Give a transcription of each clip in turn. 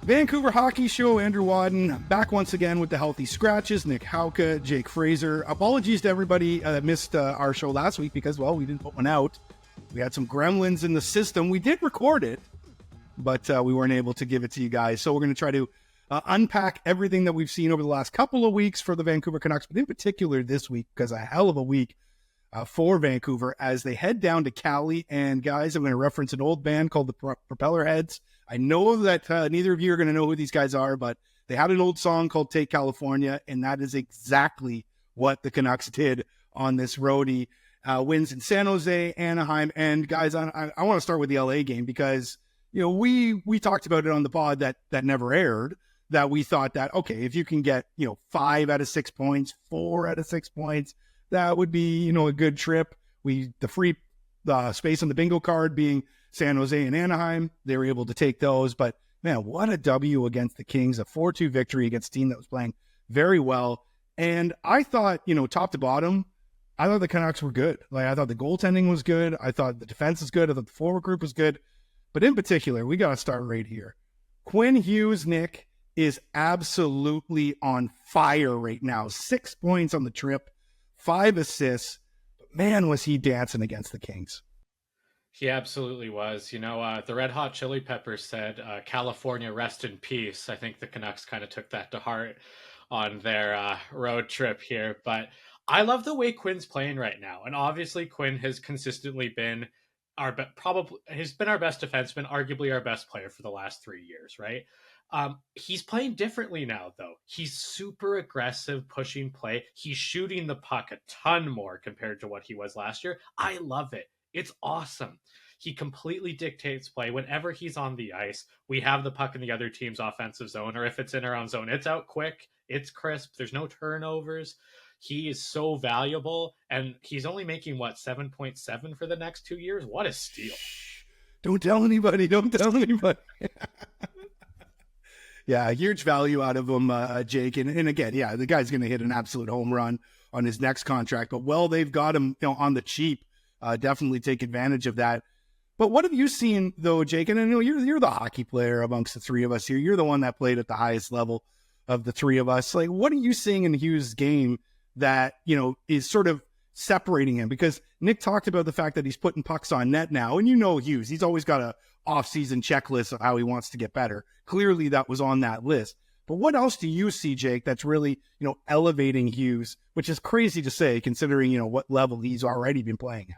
Vancouver Hockey Show, Andrew Wadden, back once again with the healthy scratches. Nic Hauka, Jake Fraser. Apologies to everybody that missed our show last week because, well, we didn't put one out. We had some gremlins in the system. We did record it, but we weren't able to give it to you guys. So we're going to try to unpack everything that we've seen over the last couple of weeks for the Vancouver Canucks, but in particular this week, because a hell of a week for Vancouver as they head down to Cali. And guys, I'm going to reference an old band called the Propeller Heads. I know that neither of you are going to know who these guys are, but they had an old song called Take California, and that is exactly what the Canucks did on this roadie. Wins in San Jose, Anaheim, and guys, I want to start with the LA game because, you know, we talked about it on the pod that never aired, that we thought that, okay, if you can get, 5 out of 6 points, 4 out of 6 points, that would be, a good trip. The free space on the bingo card being San Jose and Anaheim, they were able to take those. But man, what a W against the Kings, a 4-2 victory against a team that was playing very well. And I thought, top to bottom, I thought the Canucks were good. Like, I thought the goaltending was good. I thought the defense was good. I thought the forward group was good. But in particular, we got to start right here. Quinn Hughes, Nick, is absolutely on fire right now. 6 points on the trip, 5 assists. But man, was he dancing against the Kings. He absolutely was. The Red Hot Chili Peppers said, California, rest in peace. I think the Canucks kind of took that to heart on their road trip here. But I love the way Quinn's playing right now. And obviously Quinn has consistently been our best defenseman, arguably our best player for the last 3 years, right? He's playing differently now, though. He's super aggressive, pushing play. He's shooting the puck a ton more compared to what he was last year. I love it. It's awesome. He completely dictates play. Whenever he's on the ice, we have the puck in the other team's offensive zone, or if it's in our own zone, it's out quick, it's crisp, there's no turnovers. He is so valuable, and he's only making, 7.7 for the next 2 years? What a steal. Don't tell anybody. Yeah, huge value out of him, Jake. And again, yeah, the guy's going to hit an absolute home run on his next contract. But, well, they've got him on the cheap. Definitely take advantage of that. But what have you seen, though, Jake? And I know you're the hockey player amongst the three of us here. You're the one that played at the highest level of the three of us. Like, what are you seeing in Hughes' game that, is sort of separating him? Because Nick talked about the fact that he's putting pucks on net now. And Hughes, he's always got a off-season checklist of how he wants to get better. Clearly that was on that list. But what else do you see, Jake, that's really, elevating Hughes, which is crazy to say considering, what level he's already been playing at?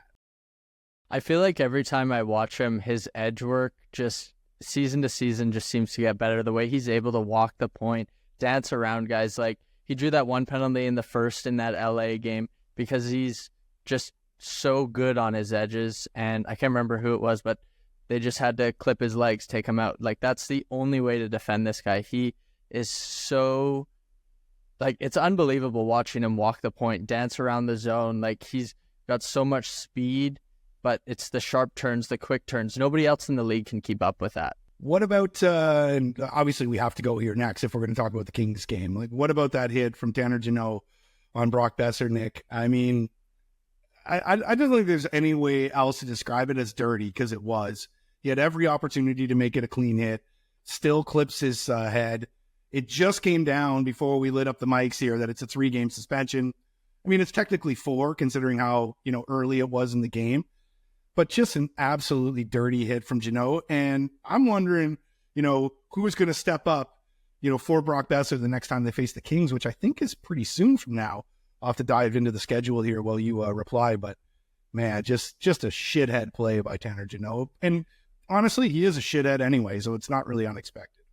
I feel like every time I watch him, his edge work just season to season just seems to get better. The way he's able to walk the point, dance around guys. Like, he drew that one penalty in the first in that LA game because he's just so good on his edges. And I can't remember who it was, but they just had to clip his legs, take him out. Like, that's the only way to defend this guy. He is so, like, it's unbelievable watching him walk the point, dance around the zone. Like, he's got so much speed, but it's the sharp turns, the quick turns. Nobody else in the league can keep up with that. What about, and obviously we have to go here next if we're going to talk about the Kings game. Like, what about that hit from Tanner Jeannot on Brock Boeser, Nick? I mean, I don't think there's any way else to describe it as dirty, because it was. He had every opportunity to make it a clean hit, still clips his head. It just came down before we lit up the mics here that it's a 3-game suspension. I mean, it's technically 4 considering how, early it was in the game. But just an absolutely dirty hit from Jeannot. And I'm wondering, who's going to step up, for Brock Boeser the next time they face the Kings, which I think is pretty soon from now. I'll have to dive into the schedule here while you reply. But, man, just a shithead play by Tanner Jeannot. And honestly, he is a shithead anyway, so it's not really unexpected.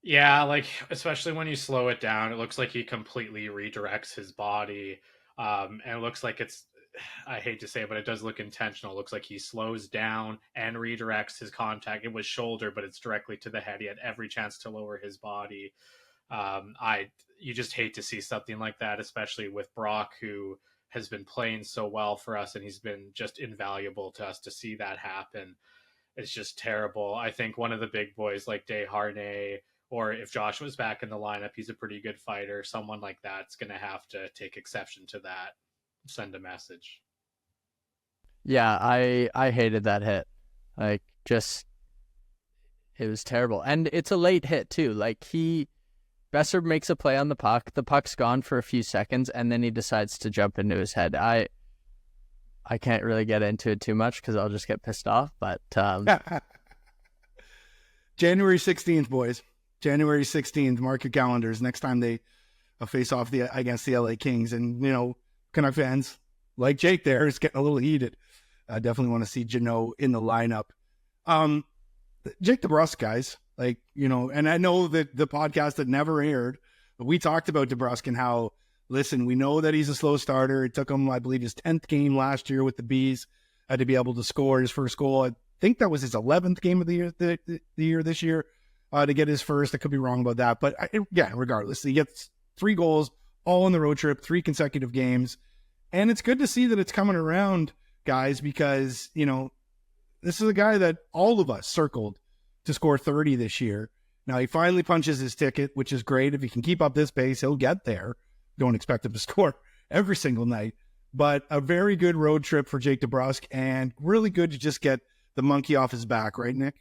Yeah, like, especially when you slow it down, it looks like he completely redirects his body. And it looks like it's, I hate to say it, but it does look intentional. It looks like he slows down and redirects his contact. It was shoulder, but it's directly to the head. He had every chance to lower his body. You just hate to see something like that, especially with Brock, who has been playing so well for us, and he's been just invaluable to us. To see that happen, it's just terrible. I think one of the big boys like Desharnais, or if Josh was back in the lineup, he's a pretty good fighter. Someone like that's going to have to take exception to that. Send a message. Yeah, I hated that hit. Like, just It was terrible. And it's a late hit too. Like Boeser makes a play on the puck's gone for a few seconds, and then he decides to jump into his head. I can't really get into it too much because I'll just get pissed off, but January 16th, boys. January 16th, mark your calendars. Next time they face off against the LA Kings. And, Canuck fans, like Jake there, is getting a little heated. I definitely want to see Jeannot in the lineup. Jake DeBrusk, guys, and I know that the podcast that never aired, but we talked about DeBrusk and how, listen, we know that he's a slow starter. It took him, I believe, his 10th game last year with the Bees to be able to score his first goal. I think that was his 11th game of the year this year to get his first. I could be wrong about that. But regardless, he gets 3 goals all on the road trip, 3 consecutive games. And it's good to see that it's coming around, guys, because, this is a guy that all of us circled to score 30 this year. Now he finally punches his ticket, which is great. If he can keep up this pace, he'll get there. Don't expect him to score every single night, but a very good road trip for Jake DeBrusk, and really good to just get the monkey off his back, right, Nick?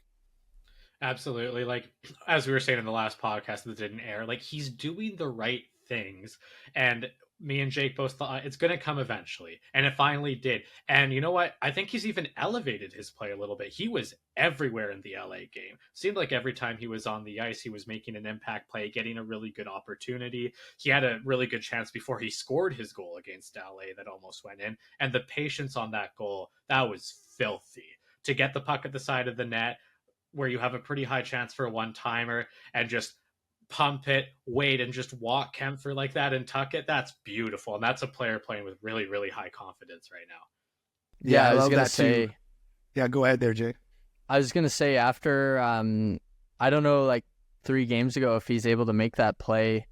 Absolutely. Like, as we were saying in the last podcast that didn't air, like, he's doing the right things, and me and Jake both thought it's going to come eventually, and it finally did. And you know what? I think he's even elevated his play a little bit. He was everywhere in the LA game. Seemed like every time he was on the ice, he was making an impact play, getting a really good opportunity. He had a really good chance before he scored his goal against LA that almost went in. And the patience on that goal, that was filthy. To get the puck at the side of the net where you have a pretty high chance for a one-timer and just pump it, wait, and just walk Kempfer like that and tuck it. That's beautiful. And that's a player playing with really, really high confidence right now. Yeah, I was going to say... too. Yeah, go ahead there, Jay. I was going to say after, I don't know, like 3 games ago, if he's able to make that play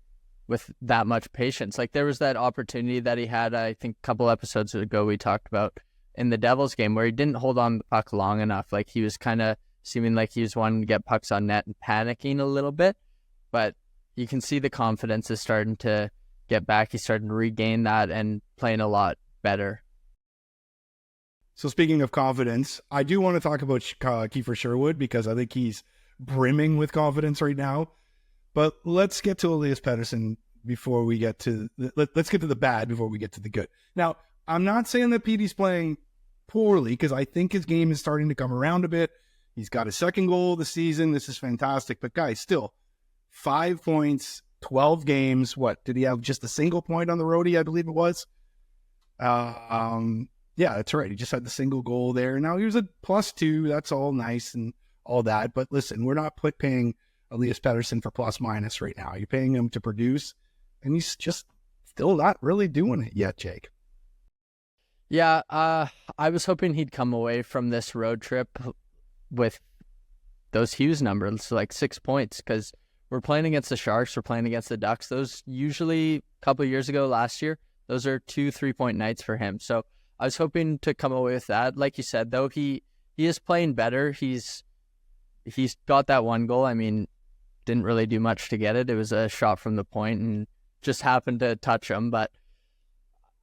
with that much patience. Like there was that opportunity that he had, I think a couple episodes ago we talked about in the Devils game where he didn't hold on the puck long enough. Like he was kind of seeming like he was wanting to get pucks on net and panicking a little bit. But you can see the confidence is starting to get back. He's starting to regain that and playing a lot better. So speaking of confidence, I do want to talk about Kiefer Sherwood because I think he's brimming with confidence right now. But let's get to Elias Pettersson before we get to let's get to the bad before we get to the good. Now, I'm not saying that Petey's playing poorly because I think his game is starting to come around a bit. He's got his second goal of the season. This is fantastic. But guys, still 5 points, 12 games. What did he have? Just a single point on the roadie, I believe it was. Yeah, that's right. He just had the single goal there. Now he was a +2. That's all nice and all that. But listen, we're not paying Elias Pettersson for plus minus right now. You're paying him to produce, and he's just still not really doing it yet, Jake. Yeah, I was hoping he'd come away from this road trip with those Hughes numbers, like 6 points, because we're playing against the Sharks, we're playing against the Ducks. Those usually, a couple of years ago, last year, those are 2 3-point nights for him. So I was hoping to come away with that. Like you said, though, he is playing better. He's got that one goal. I mean, didn't really do much to get it. It was a shot from the point and just happened to touch him. But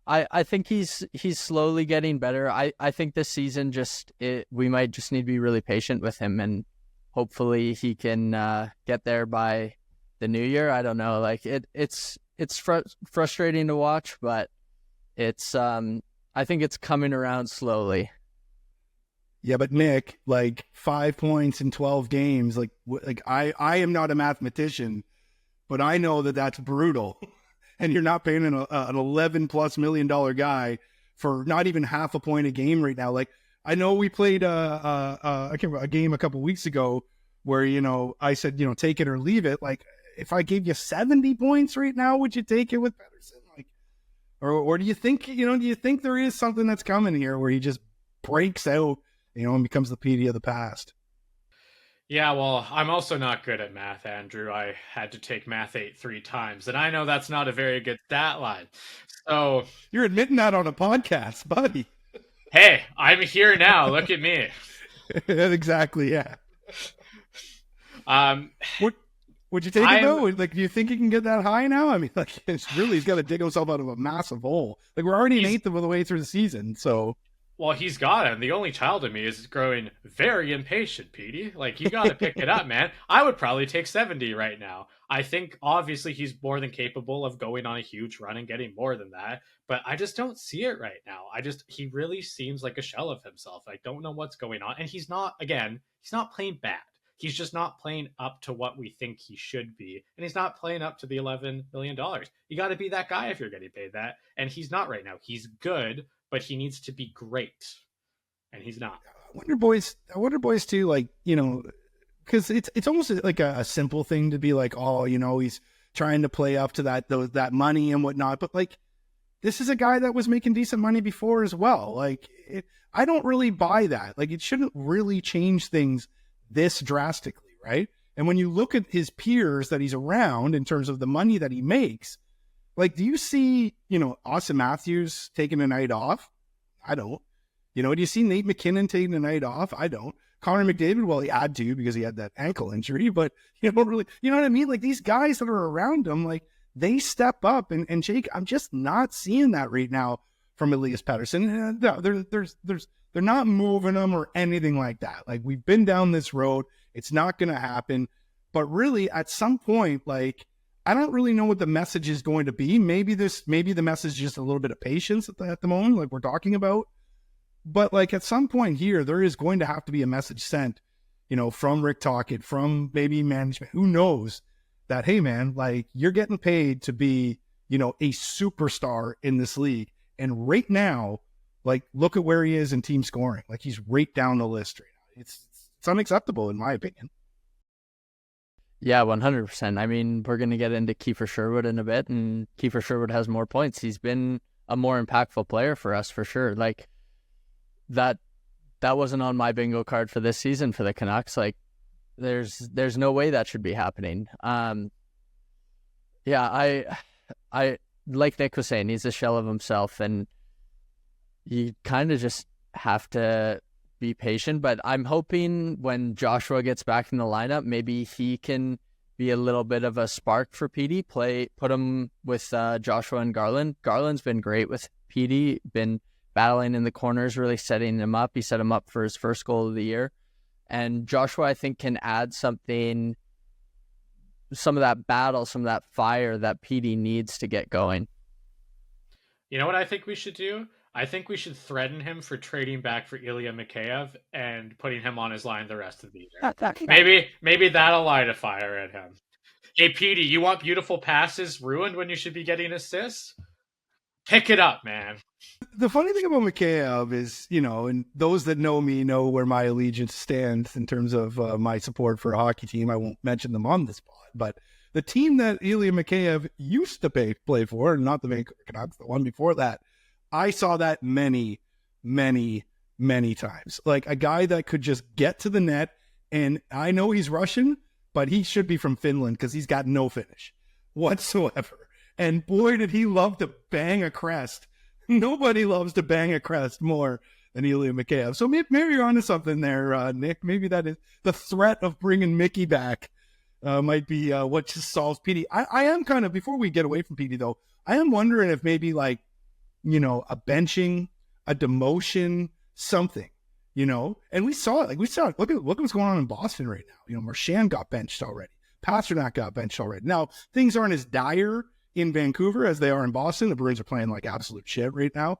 I think he's slowly getting better. I think this season we might just need to be really patient with him, and hopefully he can get there by the new year. I don't know. Like it's frustrating to watch, but it's I think it's coming around slowly. Yeah, but Nick, like 5 points in 12 games, like I am not a mathematician, but I know that that's brutal. And you're not paying an $11+ million guy for not even half a point a game right now. Like I know we played a game a couple weeks ago where, I said, take it or leave it. Like if I gave you 70 points right now, would you take it with Pettersson? Like, or do you think, there is something that's coming here where he just breaks out, and becomes the PD of the past? Yeah, well, I'm also not good at math, Andrew. I had to take Math 8 3 times, and I know that's not a very good stat line. So you're admitting that on a podcast, buddy. Hey, I'm here now. Look at me. Exactly, yeah. Would you take it though? Like, do you think he can get that high now? I mean, like, he's got to dig himself out of a massive hole. Like, we're already an eighth of the way through the season, so. Well, he's got him. The only child in me is growing very impatient, Petey. Like, you got to pick it up, man. I would probably take 70 right now. I think, obviously, he's more than capable of going on a huge run and getting more than that. But I just don't see it right now. He really seems like a shell of himself. I don't know what's going on. And he's not, again, he's not playing bad. He's just not playing up to what we think he should be. And he's not playing up to the $11 million. You got to be that guy if you're getting paid that. And he's not right now. He's good, but he needs to be great, and he's not. I wonder, boys, too, like, you know, because it's almost like a simple thing to be like, oh, you know, he's trying to play up to that money and whatnot. But like, this is a guy that was making decent money before as well. Like, I don't really buy that. Like, it shouldn't really change things this drastically, right? And when you look at his peers that he's around in terms of the money that he makes, like, do you see, you know, Austin Matthews taking a night off? I don't. You know, do you see Nate McKinnon taking a night off? I don't. Connor McDavid, well, he had to because he had that ankle injury, but you don't really, you know what I mean? Like, these guys that are around him, like, they step up. And Jake, I'm just not seeing that right now from Elias Pettersson. No, they're not moving him or anything like that. Like, we've been down this road. It's not going to happen. But really, at some point, like, I don't really know what the message is going to be. Maybe the message is just a little bit of patience at the moment, like we're talking about. But like, at some point here, there is going to have to be a message sent, you know, from Rick Tocchet, from maybe management, who knows, that, hey man, like, you're getting paid to be, you know, a superstar in this league. And right now, like, look at where he is in team scoring. Like, he's right down the list right now. It's unacceptable in my opinion. Yeah, 100%. I mean, we're going to get into Kiefer Sherwood in a bit, and Kiefer Sherwood has more points. He's been a more impactful player for us, for sure. Like, that wasn't on my bingo card for this season for the Canucks. Like, there's no way that should be happening. Yeah, I like Nick was saying, he's a shell of himself, and you kind of just have to be patient. But I'm hoping when Joshua gets back in the lineup, maybe he can be a little bit of a spark for PD. Put him with Joshua and Garland. Garland's been great with PD, been battling in the corners, really setting him up. He set him up for his first goal of the year. And Joshua, I think, can add something, some of that battle, some of that fire that PD needs to get going. You know what I think we should do? I think we should threaten him for trading back for Ilya Mikheyev and putting him on his line the rest of the year. Maybe that'll light a fire at him. Hey, Petey, you want beautiful passes ruined when you should be getting assists? Pick it up, man. The funny thing about Mikheyev is, you know, and those that know me know where my allegiance stands in terms of my support for a hockey team. I won't mention them on this pod, but the team that Ilya Mikheyev used to play for, not the Vancouver Canucks, the one before that, I saw that many, many, many times. Like, a guy that could just get to the net, and I know he's Russian, but he should be from Finland because he's got no finish whatsoever. And boy, did he love to bang a crest. Nobody loves to bang a crest more than Ilya Mikheyev. So maybe you're onto something there, Nick. Maybe that is the threat of bringing Mickey back might be what just solves PD. I am kind of, before we get away from PD though, I am wondering if maybe, like, you know, a benching, a demotion, something, you know. And we saw it. Look at what's going on in Boston right now. You know, Marchand got benched already. Pasternak got benched already. Now, things aren't as dire in Vancouver as they are in Boston. The Bruins are playing like absolute shit right now.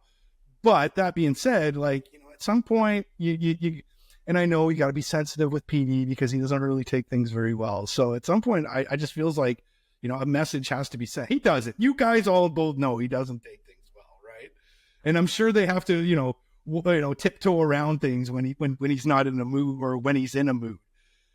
But that being said, like, you know, at some point, you and I know you got to be sensitive with PD because he doesn't really take things very well. So at some point, I just feels like, you know, a message has to be sent. He does it. You guys all both know he doesn't take things well, right? And I'm sure they have to, you know, tiptoe around things when he's not in a mood or when he's in a mood.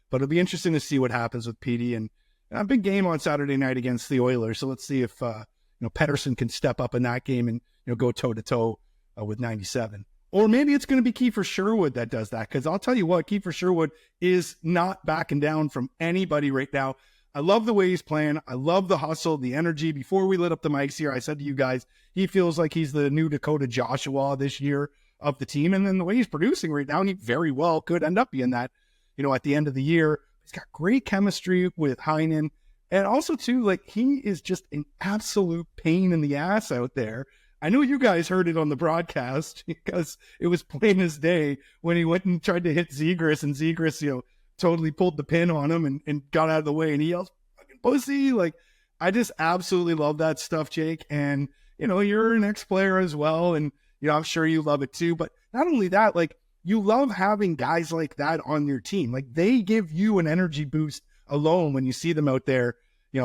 But it'll be interesting to see what happens with PD. And a big game on Saturday night against the Oilers. So let's see if Pettersson can step up in that game and, you know, go toe to toe with 97. Or maybe it's going to be Kiefer Sherwood that does that. Because I'll tell you what, Kiefer Sherwood is not backing down from anybody right now. I love the way he's playing. I love the hustle, the energy. Before we lit up the mics here, I said to you guys, he feels like he's the new Dakota Joshua this year of the team. And then the way he's producing right now, he very well could end up being that, you know, at the end of the year. He's got great chemistry with Heinen. And also, too, like, he is just an absolute pain in the ass out there. I know you guys heard it on the broadcast because it was plain as day when he went and tried to hit Zegras, and Zegras, totally pulled the pin on him and got out of the way, and he yells, "Fucking pussy!" Like, I just absolutely love that stuff, Jake. And you're an ex-player as well, and I'm sure you love it too. But not only that, like, you love having guys like that on your team. Like, they give you an energy boost alone when you see them out there,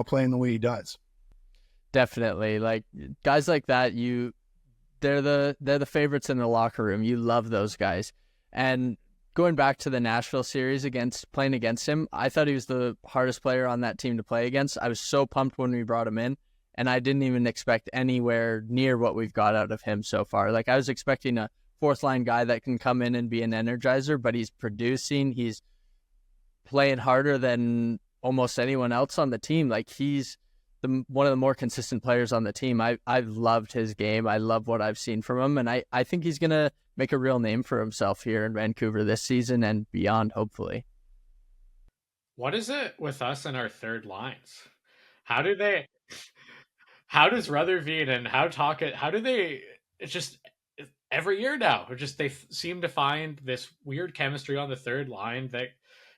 playing the way he does. Definitely. Like, guys like that, they're the favorites in the locker room. You love those guys. And going back to the Nashville series playing against him, I thought he was the hardest player on that team to play against. I was so pumped when we brought him in, and I didn't even expect anywhere near what we've got out of him so far. Like, I was expecting a fourth line guy that can come in and be an energizer, but he's producing. He's playing harder than almost anyone else on the team. Like, he's one of the more consistent players on the team. I've loved his game. I love what I've seen from him, and I think he's going to make a real name for himself here in Vancouver this season and beyond, hopefully. What is it with us and our third lines? How does Rutherford and how do they, it's just every year now, they seem to find this weird chemistry on the third line that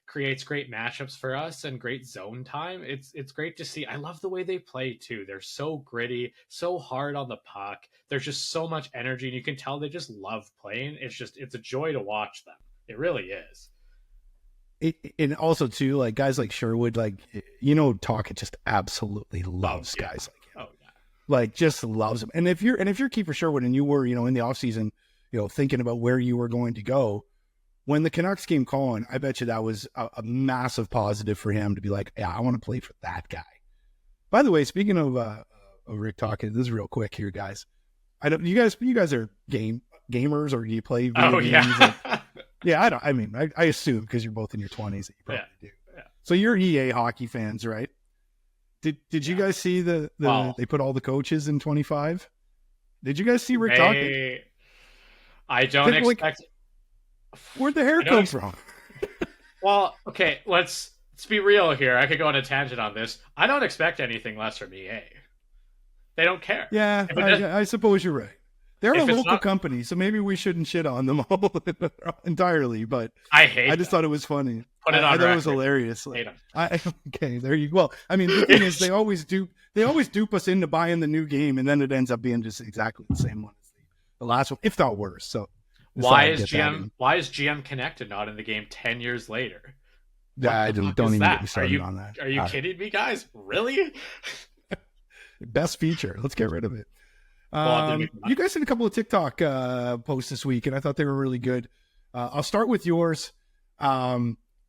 creates great matchups for us and great zone time. It's great to see. I love the way they play too. They're so gritty, so hard on the puck. There's just so much energy, and you can tell they just love playing. It's a joy to watch them. It really is. And also too, like, guys like Sherwood, like, Tocchet just absolutely loves guys like him. Oh yeah, like, just loves him. And if you're Kiefer Sherwood and you were, in the offseason, thinking about where you were going to go, when the Canucks came calling, I bet you that was a massive positive for him to be like, yeah, I want to play for that guy. By the way, speaking of Rick Tocchet, this is real quick here, guys. I don't. You guys are gamers, or do you play video games? Yeah. Yeah, I assume because you're both in your 20s that you probably do. Yeah. So you're EA hockey fans, right? Did you guys see they put all the coaches in 25? Did you guys see Rick Tocchet? I don't expect. Where'd the hair come from? Well, okay, let's be real here. I could go on a tangent on this. I don't expect anything less from EA. They don't care. Yeah, I suppose you're right. They're a local company, so maybe we shouldn't shit on them all entirely. But I just thought it was funny. I thought it was hilarious. Okay, there you go. Well, the thing is, they always dupe us into buying the new game, and then it ends up being just exactly the same one as the last one, if not worse. So why is GM Connected not in the game 10 years later? I don't even get me started on that. Are you kidding me, guys? Really? Best feature. Let's get rid of it. You guys did a couple of TikTok posts this week, and I thought they were really good. I'll start with yours.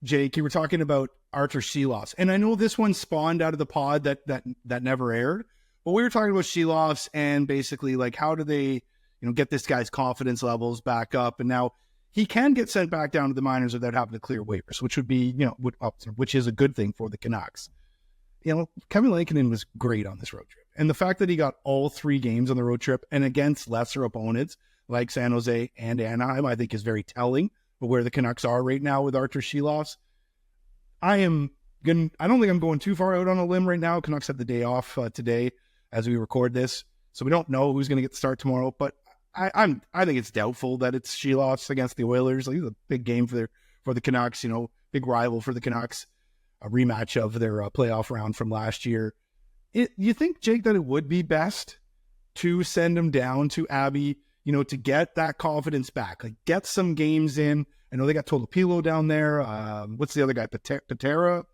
Jake, you were talking about Arturs Silovs, and I know this one spawned out of the pod that never aired, but we were talking about Silovs and basically, like, how do they, get this guy's confidence levels back up, and now he can get sent back down to the minors without having to clear waivers, which would be, which is a good thing for the Canucks. Kevin Lankinen was great on this road trip. And the fact that he got all 3 games on the road trip and against lesser opponents like San Jose and Anaheim, I think is very telling of where the Canucks are right now with Arturs Silovs. I don't think I'm going too far out on a limb right now. Canucks had the day off today as we record this, so we don't know who's going to get the start tomorrow. But I think it's doubtful that it's Silovs against the Oilers. Like, it's a big game for the Canucks. Big rival for the Canucks. A rematch of their playoff round from last year. You think, Jake, that it would be best to send him down to Abbey, to get that confidence back, like, get some games in? I know they got Tolopilo down there. What's the other guy? Patera.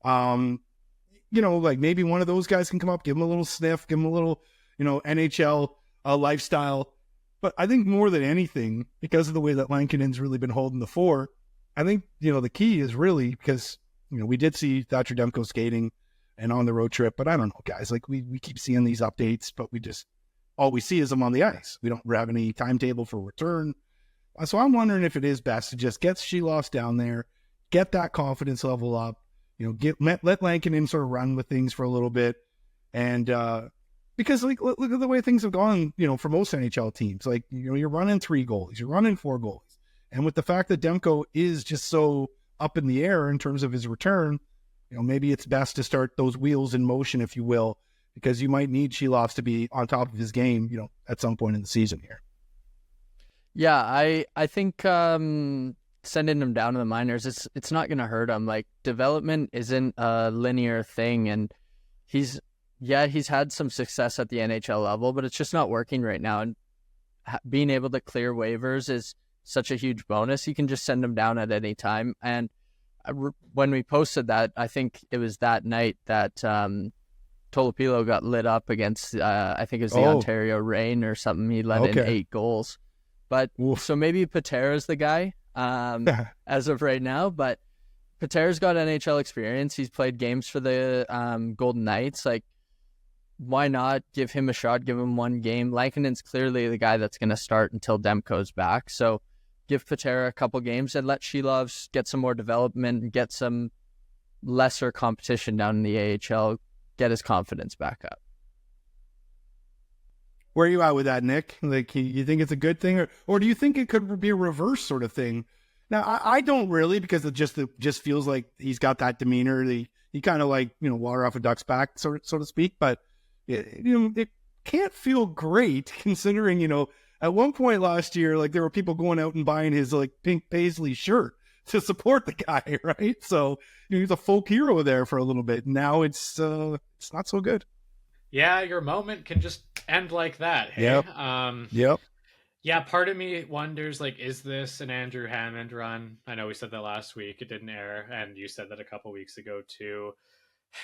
Like, maybe one of those guys can come up, give him a little sniff, give him a little, NHL lifestyle. But I think more than anything, because of the way that Lankinen's really been holding the fort, I think, the key is really because, we did see Thatcher Demko skating and on the road trip, but I don't know, guys, like, we keep seeing these updates, but all we see is them on the ice. We don't have any timetable for return. So I'm wondering if it is best to just get Silovs down there, get that confidence level up, let Lankinen sort of run with things for a little bit. And, because, like, look at the way things have gone, for most NHL teams. Like, you're running 3 goalies, you're running 4 goalies. And with the fact that Demko is just so up in the air in terms of his return, maybe it's best to start those wheels in motion, if you will, because you might need Silovs to be on top of his game, at some point in the season here. Yeah, I think sending him down to the minors, it's not going to hurt him. Like, development isn't a linear thing, and he's had some success at the NHL level, but it's just not working right now. And being able to clear waivers is such a huge bonus. You can just send him down at any time. And when we posted that, I think it was that night that Tolopilo got lit up against, I think it was the Ontario Reign or something. He let in 8 goals. But so maybe Patera's the guy as of right now. But Patera's got NHL experience. He's played games for the Golden Knights. Like, why not give him a shot? Give him one game. Lankinen's clearly the guy that's going to start until Demko's back. So give Patera a couple games and let Silovs get some more development and get some lesser competition down in the AHL, get his confidence back up. Where are you at with that, Nick? Like, you think it's a good thing, or do you think it could be a reverse sort of thing? Now, I don't really, because it just feels like he's got that demeanor. He kind of like, water off a duck's back, so to speak. But it can't feel great considering, at one point last year, like, there were people going out and buying his like pink paisley shirt to support the guy, right? So he's a folk hero there for a little bit. Now it's not so good. Yeah, your moment can just end like that. Hey? Yep. Yeah, part of me wonders, like, is this an Andrew Hammond run? I know we said that last week. It didn't air, and you said that a couple weeks ago too.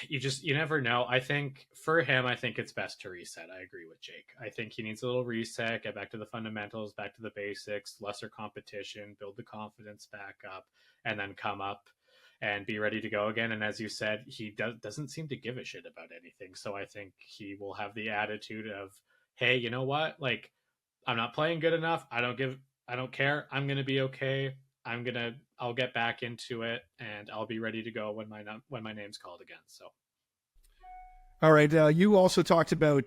You never know. I think for him, it's best to reset. I agree with Jake. I think he needs a little reset, get back to the fundamentals, back to the basics, lesser competition, build the confidence back up, and then come up and be ready to go again. And as you said, he doesn't seem to give a shit about anything. So I think he will have the attitude of, hey, you know what? Like, I'm not playing good enough. I don't care. I'm going to be okay. I'll get back into it, and I'll be ready to go when my name's called again. So. All right. You also talked about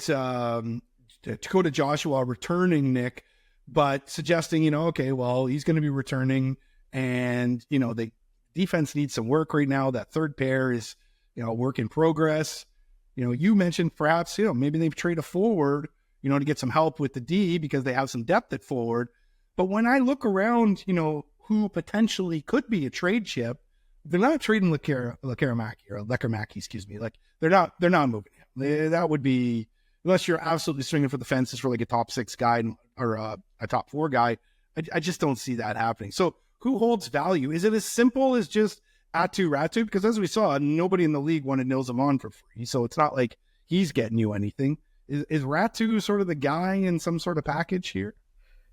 Dakota Joshua returning, Nick, but suggesting, okay, well, he's going to be returning, and, the defense needs some work right now. That third pair is, a work in progress. You mentioned perhaps, maybe they've traded a forward, to get some help with the D because they have some depth at forward. But when I look around, who potentially could be a trade chip, they're not trading Lekkerimäki, excuse me. Like, they're not moving him. That would be, unless you're absolutely swinging for the fences for like a top 6 guy or a top 4 guy. I just don't see that happening. So who holds value? Is it as simple as just Ratu? Because as we saw, nobody in the league wanted Nils Amon for free. So it's not like he's getting you anything. Is Ratu sort of the guy in some sort of package here?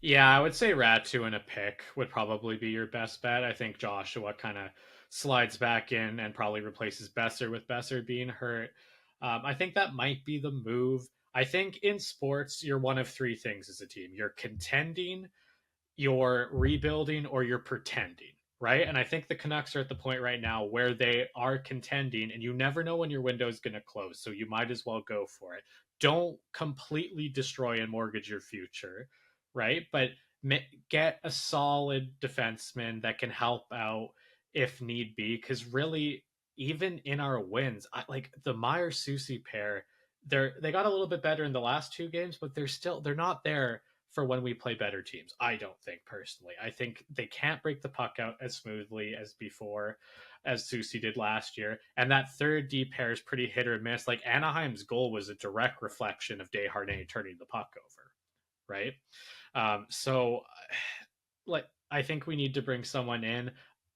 Yeah, I would say Ratu and a pick would probably be your best bet. I think Joshua kind of slides back in and probably replaces Boeser with Boeser being hurt. I think that might be the move. I think in sports, you're one of 3 things as a team. You're contending, you're rebuilding, or you're pretending, right? And I think the Canucks are at the point right now where they are contending, and you never know when your window is going to close, so you might as well go for it. Don't completely destroy and mortgage your future, right? But get a solid defenseman that can help out if need be, because really, even in our wins, like the Meyer-Soucy pair, they got a little bit better in the last 2 games, but they're not there for when we play better teams. I don't think, personally. I think they can't break the puck out as smoothly as before, as Soucy did last year. And that third D pair is pretty hit or miss. Like, Anaheim's goal was a direct reflection of Desharnais turning the puck over, right? So, like, I think we need to bring someone in.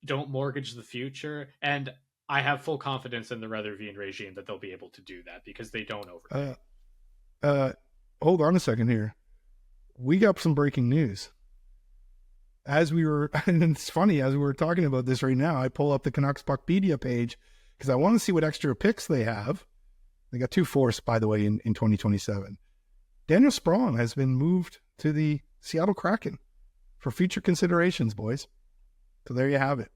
Don't mortgage the future. And I have full confidence in the Rutherford regime that they'll be able to do that because they don't overpay. Hold on a second here. We got some breaking news. And it's funny, as we were talking about this right now, I pull up the Canucks Puckpedia page because I want to see what extra picks they have. They got 2 fourths, by the way, in 2027. Daniel Sprong has been moved to the Seattle Kraken for future considerations, boys. So there you have it.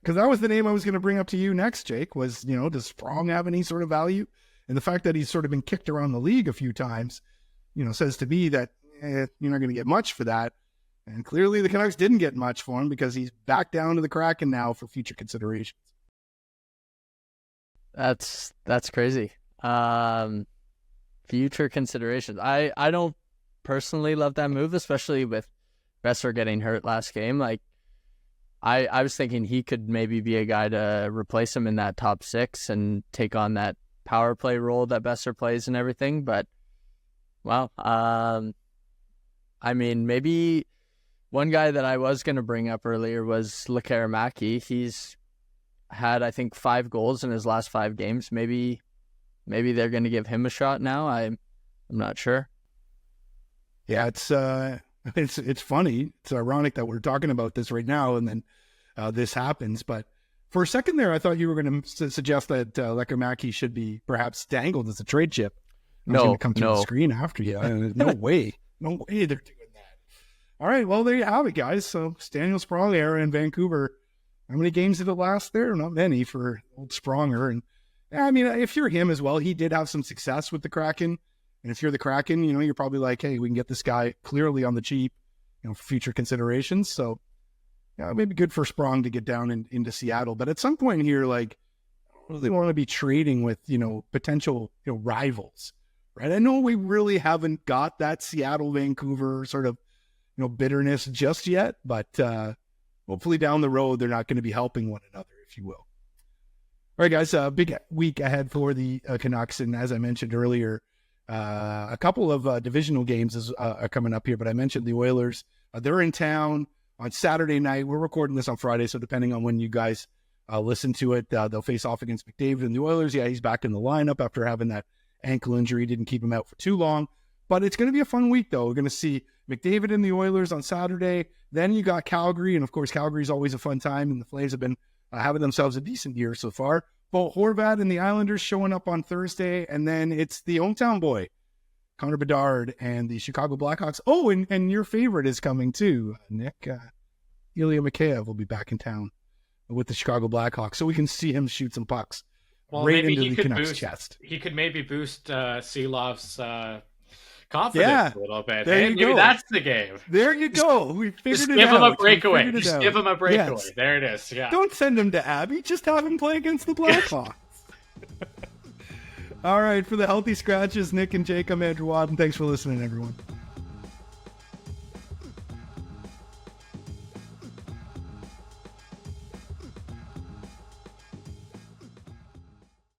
Because that was the name I was going to bring up to you next, Jake, was, does Sprong have any sort of value? And the fact that he's sort of been kicked around the league a few times, says to me that you're not going to get much for that. And clearly the Canucks didn't get much for him because he's back down to the Kraken now for future considerations. That's crazy. future considerations. I don't personally love that move, especially with Boeser getting hurt last game. Like, I was thinking he could maybe be a guy to replace him in that top six and take on that power play role that Boeser plays and everything. But, well, I mean, maybe one guy that I was going to bring up earlier was Lekkerimaki. He's had, I think, 5 goals in his last 5 games. Maybe they're going to give him a shot now. I'm not sure. Yeah, it's funny. It's ironic that we're talking about this right now, and then this happens. But for a second there, I thought you were going to suggest that Lekkerimaki should be perhaps dangled as a trade chip. No, come through the screen after you. No way they're doing that. All right, well, there you have it, guys. So Daniel Sprong era in Vancouver. How many games did it last there? Not many for old Spronger. And I mean, if you're him as well, he did have some success with the Kraken. And if you're the Kraken, you're probably like, hey, we can get this guy clearly on the cheap, for future considerations. So, yeah, maybe good for Sprong to get down into Seattle. But at some point here, like, I don't really want to be trading with, potential, rivals, right? I know we really haven't got that Seattle-Vancouver sort of, bitterness just yet. But hopefully down the road, they're not going to be helping one another, if you will. All right, guys, big week ahead for the Canucks. And as I mentioned earlier, a couple of divisional games are coming up here, but I mentioned the Oilers. They're in town on Saturday night. We're recording this on Friday, so depending on when you guys listen to it, they'll face off against McDavid and the Oilers. Yeah, he's back in the lineup after having that ankle injury. Didn't keep him out for too long. But it's going to be a fun week, though. We're going to see McDavid and the Oilers on Saturday. Then you got Calgary, and of course, Calgary's always a fun time, and the Flames have been having themselves a decent year so far. But Horvat and the Islanders showing up on Thursday, and then it's the hometown boy, Connor Bedard, and the Chicago Blackhawks. Oh, and your favorite is coming too, Nick. Ilya Mikheyev will be back in town with the Chicago Blackhawks, so we can see him shoot some pucks right into the Canucks' chest. He could maybe boost Silovs' confidence a little bit. Maybe that's the game. There you go. We figured Just it out. give him a breakaway. Just give him a breakaway. Yes. There it is. Yeah. Don't send him to Abby. Just have him play against the Blackhawks. All right. For the Healthy Scratches, Nick and Jake, I'm Andrew Wadden. Thanks for listening, everyone.